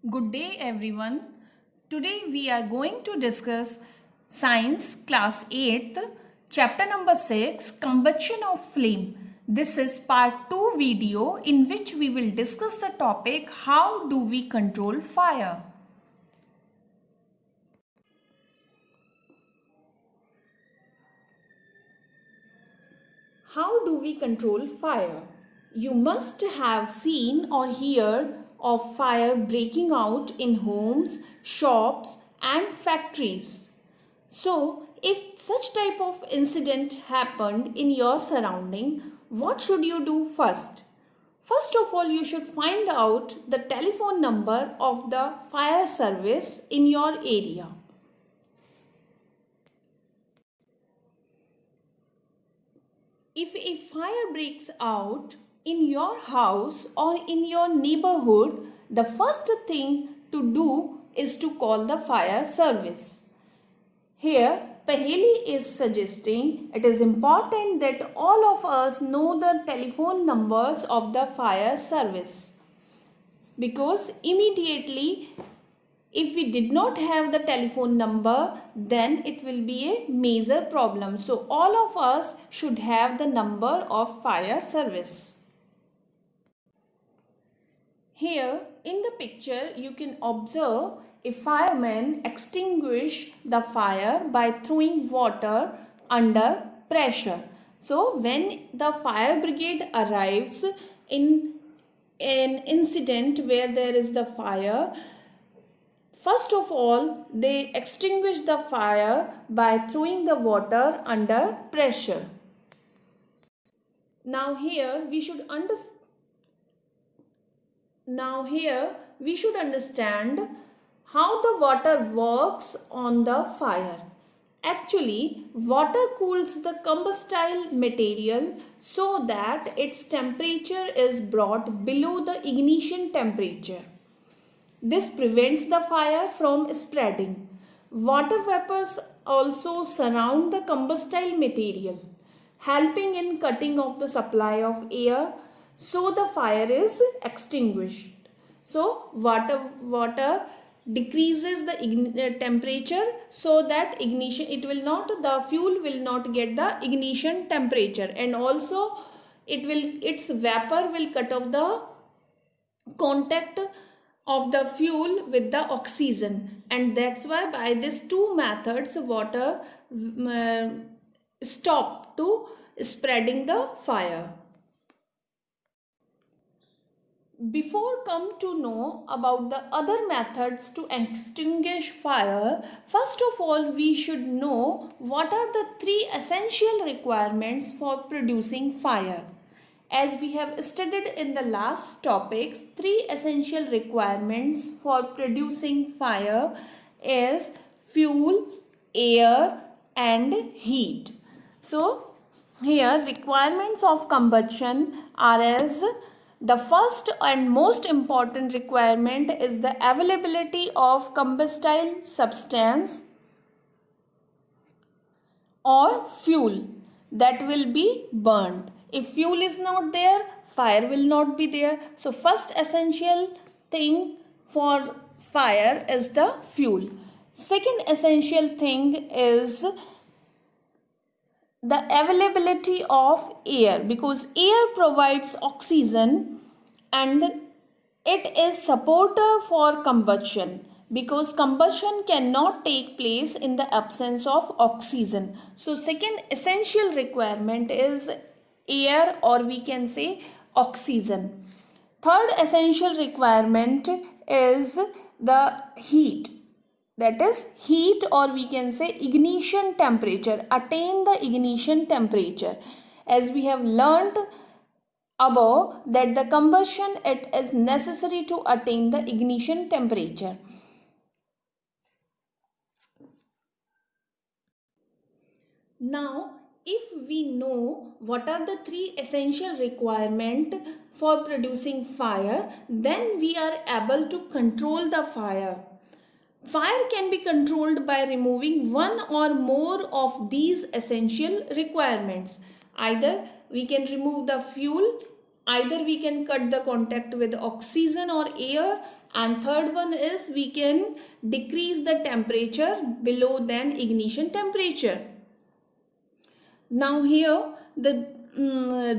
Good day everyone. Today we are going to discuss Science Class 8th, Chapter number 6, Combustion of Flame. This is part 2 video in which we will discuss the topic how do we control fire. How do we control fire? You must have seen or heard of fire breaking out in homes, shops and factories. So, if such type of incident happened in your surrounding, what should you do first? First of all, you should find out the telephone number of the fire service in your area. If a fire breaks out in your house or in your neighborhood, the first thing to do is to call the fire service. Here, Paheli is suggesting it is important that all of us know the telephone numbers of the fire service, because immediately if we did not have the telephone number, then it will be a major problem. So all of us should have the number of fire service. Here in the picture you can observe a fireman extinguish the fire by throwing water under pressure. So when the fire brigade arrives in an incident where there is the fire, first of all, they extinguish the fire by throwing the water under pressure. Now here we should understand how the water works on the fire. Actually, water cools the combustible material so that its temperature is brought below the ignition temperature. This prevents the fire from spreading. Water vapors also surround the combustible material, helping in cutting off the supply of air, so the fire is extinguished. So water decreases the temperature so that the fuel will not get the ignition temperature, and also its vapor will cut off the contact of the fuel with the oxygen, and that's why by these two methods water stop to spreading the fire. Before come to know about the other methods to extinguish fire, first of all we should know what are the three essential requirements for producing fire. As we have studied in the last topics, three essential requirements for producing fire is fuel, air and heat. So here requirements of combustion are as the first and most important requirement is the availability of combustible substance or fuel that will be burned. If fuel is not there, fire will not be there. So first essential thing for fire is the fuel. Second essential thing is the availability of air, because air provides oxygen and it is supporter for combustion, because combustion cannot take place in the absence of oxygen. So second essential requirement is air, or we can say oxygen. Third essential requirement is the heat, that is heat, or we can say ignition temperature. Attain the ignition temperature. As we have learned above that the combustion, it is necessary to attain the ignition temperature. Now if we know what are the three essential requirements for producing fire, then we are able to control the fire. Fire can be controlled by removing one or more of these essential requirements. Either we can remove the fuel, either we can cut the contact with oxygen or air, and third one is we can decrease the temperature below than ignition temperature. Now here the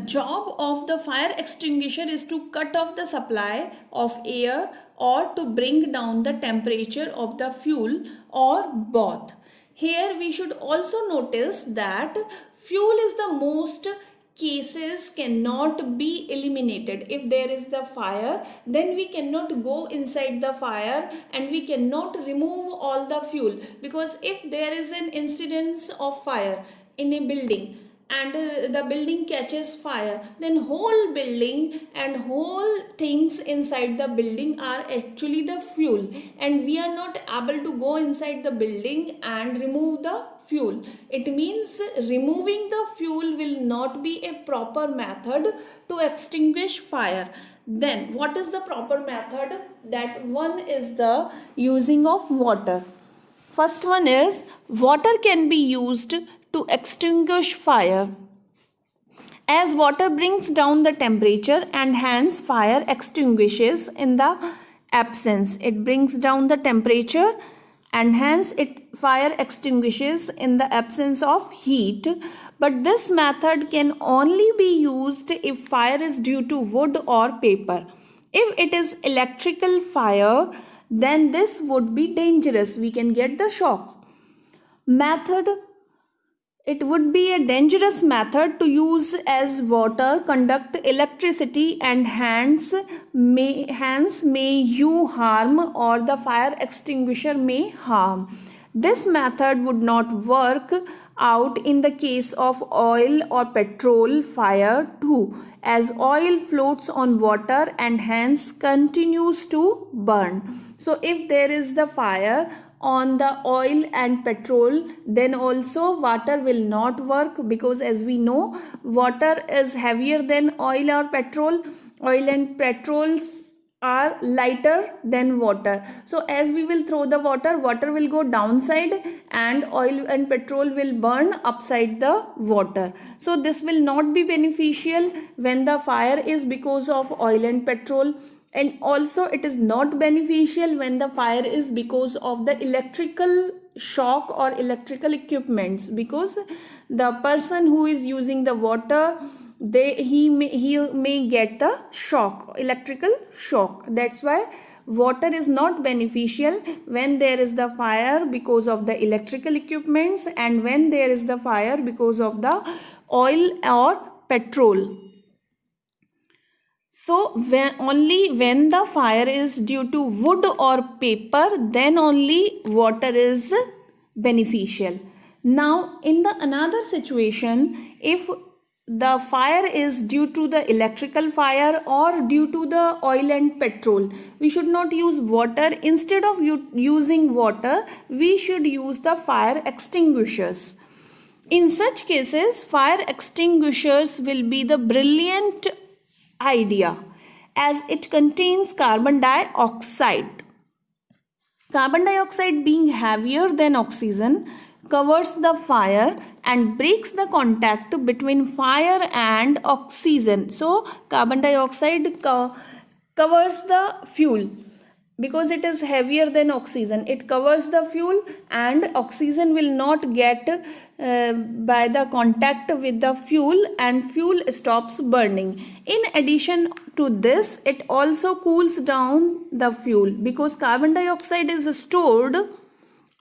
job of the fire extinguisher is to cut off the supply of air or to bring down the temperature of the fuel or both. Here we should also notice that fuel is the most cases cannot be eliminated. If there is the fire, then we cannot go inside the fire and we cannot remove all the fuel, because if there is an incidence of fire in a building and the building catches fire, then whole building and whole things inside the building are actually the fuel, and we are not able to go inside the building and remove the fuel. It means removing the fuel will not be a proper method to extinguish fire. Then what is the proper method? That one is the using of water. First one is water can be used to extinguish fire, as water brings down the temperature and hence fire extinguishes in the absence. It brings down the temperature and hence fire extinguishes in the absence of heat. But this method can only be used if fire is due to wood or paper. If it is electrical fire, then this would be dangerous. We can get the shock. Method: it would be a dangerous method to use, as water conduct electricity and hence may you harm or the fire extinguisher may harm. This method would not work out in the case of oil or petrol fire too, as oil floats on water and hence continues to burn. So if there is the fire on the oil and petrol, then also water will not work, because as we know, water is heavier than oil or petrol. Oil and petrols are lighter than water. So as we will throw the water, water will go downside and oil and petrol will burn upside the water. So this will not be beneficial when the fire is because of oil and petrol. And also it is not beneficial when the fire is because of the electrical shock or electrical equipments, because the person who is using the water, he may get the shock, electrical shock. That's why water is not beneficial when there is the fire because of the electrical equipments and when there is the fire because of the oil or petrol. So only when the fire is due to wood or paper, then only water is beneficial. Now in the another situation, if the fire is due to the electrical fire or due to the oil and petrol, we should not use water. Instead of using water, we should use the fire extinguishers. In such cases, fire extinguishers will be the brilliant idea, as it contains carbon dioxide. Carbon dioxide, being heavier than oxygen, covers the fire and breaks the contact between fire and oxygen. So carbon dioxide covers the fuel because it is heavier than oxygen. It covers the fuel and oxygen will not get by the contact with the fuel, and fuel stops burning. In addition to this, it also cools down the fuel, because carbon dioxide is stored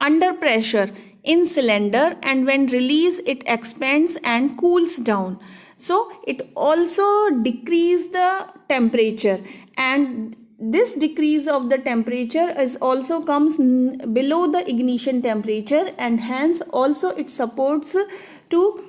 under pressure in cylinder, and when released it expands and cools down. So it also decreases the temperature, and this decrease of the temperature is also comes below the ignition temperature, and hence also it supports to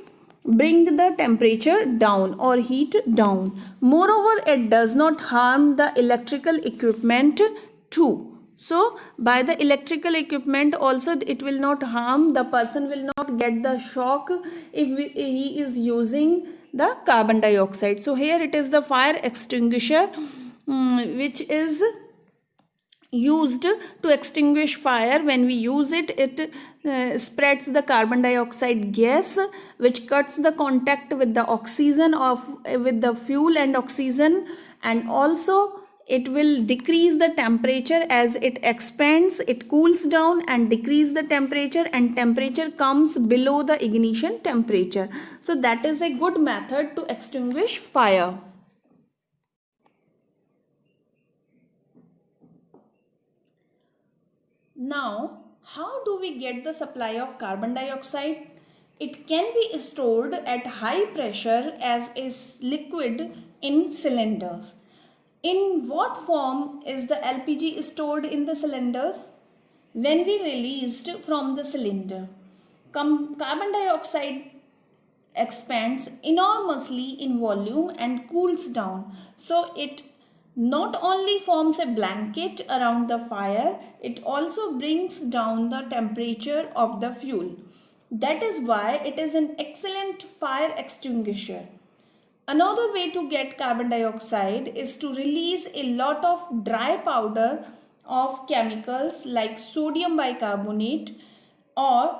bring the temperature down or heat down. Moreover, it does not harm the electrical equipment too. So by the electrical equipment also it will not harm, the person will not get the shock if he is using the carbon dioxide. So here it is the fire extinguisher which is used to extinguish fire. When we use it, it spreads the carbon dioxide gas, which cuts the contact with the oxygen with the fuel and oxygen, and also it will decrease the temperature. As it expands, it cools down and decrease the temperature, and temperature comes below the ignition temperature. So that is a good method to extinguish fire. Now, how do we get the supply of carbon dioxide? It can be stored at high pressure as a liquid in cylinders. In what form is the LPG stored in the cylinders? When we released from the cylinder, carbon dioxide expands enormously in volume and cools down. So it not only forms a blanket around the fire, it also brings down the temperature of the fuel. That is why it is an excellent fire extinguisher. Another way to get carbon dioxide is to release a lot of dry powder of chemicals like sodium bicarbonate or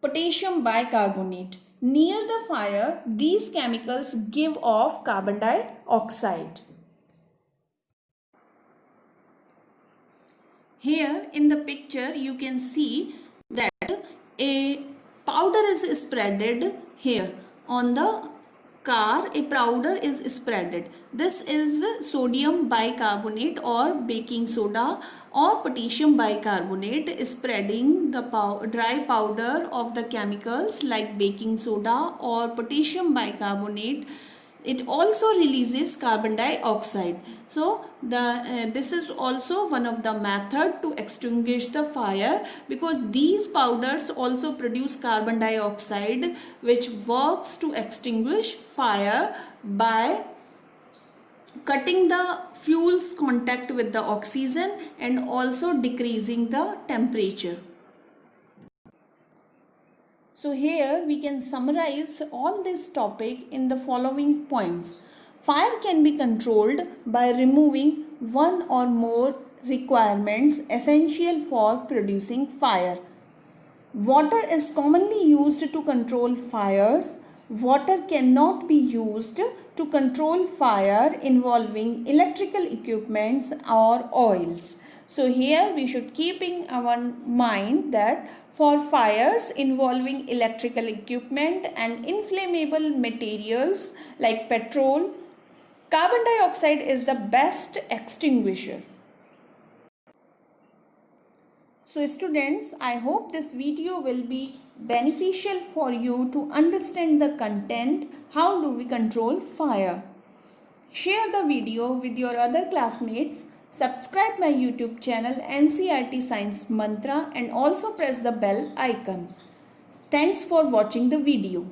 potassium bicarbonate. Near the fire, these chemicals give off carbon dioxide. Here in the picture you can see that a powder is spreaded here on the car. A powder is spreaded. This is sodium bicarbonate or baking soda or potassium bicarbonate spreading the dry powder of the chemicals like baking soda or potassium bicarbonate. It also releases carbon dioxide. So this is also one of the method to extinguish the fire, because these powders also produce carbon dioxide, which works to extinguish fire by cutting the fuel's contact with the oxygen and also decreasing the temperature. So here we can summarize all this topic in the following points. Fire can be controlled by removing one or more requirements essential for producing fire. Water is commonly used to control fires. Water cannot be used to control fire involving electrical equipments or oils. So here we should keep in our mind that for fires involving electrical equipment and inflammable materials like petrol, carbon dioxide is the best extinguisher. So students, I hope this video will be beneficial for you to understand the content, how do we control fire. Share the video with your other classmates, subscribe my YouTube channel NCERT Science Mantra and also press the bell icon. Thanks for watching the video.